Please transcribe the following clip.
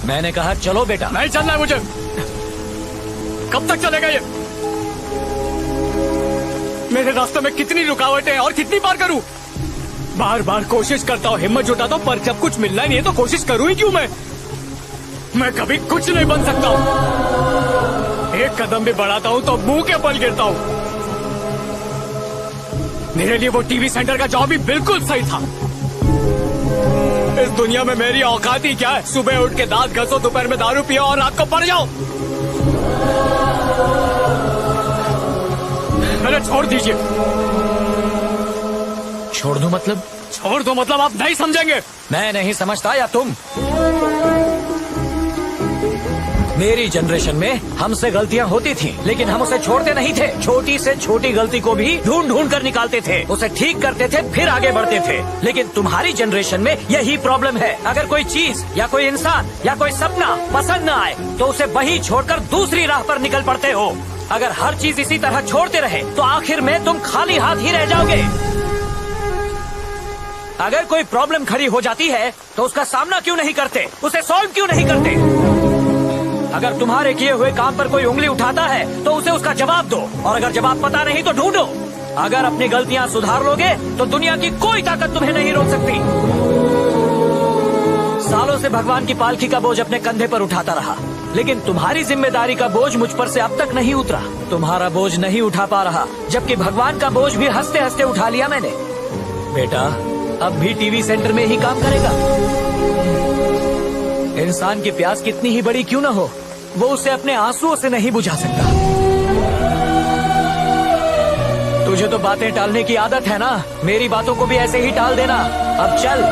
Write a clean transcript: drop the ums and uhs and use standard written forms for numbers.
मैंने कहा चलो बेटा। नहीं चलना है मुझे। कब तक चलेगा ये? मेरे रास्ते में कितनी रुकावटें हैं और कितनी बार करूं? बार बार कोशिश करता हूँ, हिम्मत जुटाता हूँ, पर जब कुछ मिलना ही नहीं है तो कोशिश करूं ही क्यों मैं कभी कुछ नहीं बन सकता हूँ। एक कदम भी बढ़ाता हूँ तो मुंह के बल गिरता हूँ। मेरे लिए वो टीवी सेंटर का जॉब भी बिल्कुल सही था। इस दुनिया में मेरी औकात ही क्या है? सुबह उठ के दांत घसो, दोपहर में दारू पियो और रात को पड़ जाओ। अरे छोड़ दीजिए। छोड़ दो मतलब? छोड़ दो मतलब आप नहीं समझेंगे। मैं नहीं समझता या तुम? मेरी जनरेशन में हमसे गलतियां होती थी, लेकिन हम उसे छोड़ते नहीं थे। छोटी से छोटी गलती को भी ढूंढ ढूंढ कर निकालते थे, उसे ठीक करते थे, फिर आगे बढ़ते थे। लेकिन तुम्हारी जनरेशन में यही प्रॉब्लम है। अगर कोई चीज या कोई इंसान या कोई सपना पसंद न आए तो उसे वहीं छोड़कर दूसरी राह पर निकल पड़ते हो। अगर हर चीज इसी तरह छोड़ते रहे तो आखिर में तुम खाली हाथ ही रह जाओगे। अगर कोई प्रॉब्लम खड़ी हो जाती है तो उसका सामना क्यों नहीं करते, उसे सॉल्व क्यों नहीं करते? अगर तुम्हारे किए हुए काम पर कोई उंगली उठाता है तो उसे उसका जवाब दो, और अगर जवाब पता नहीं तो ढूंढो। अगर अपनी गलतियां सुधार लोगे तो दुनिया की कोई ताकत तुम्हें नहीं रोक सकती। सालों से भगवान की पालकी का बोझ अपने कंधे पर उठाता रहा, लेकिन तुम्हारी जिम्मेदारी का बोझ मुझ पर से अब तक नहीं उतरा। तुम्हारा बोझ नहीं उठा पा रहा, जबकि भगवान का बोझ भी हंसते हंसते उठा लिया मैंने। बेटा अब भी टीवी सेंटर में ही काम करेगा। इंसान की प्यास कितनी ही बड़ी क्यों न हो, वो उसे अपने आंसुओं से नहीं बुझा सकता। तुझे तो बातें टालने की आदत है ना, मेरी बातों को भी ऐसे ही टाल देना। अब चल।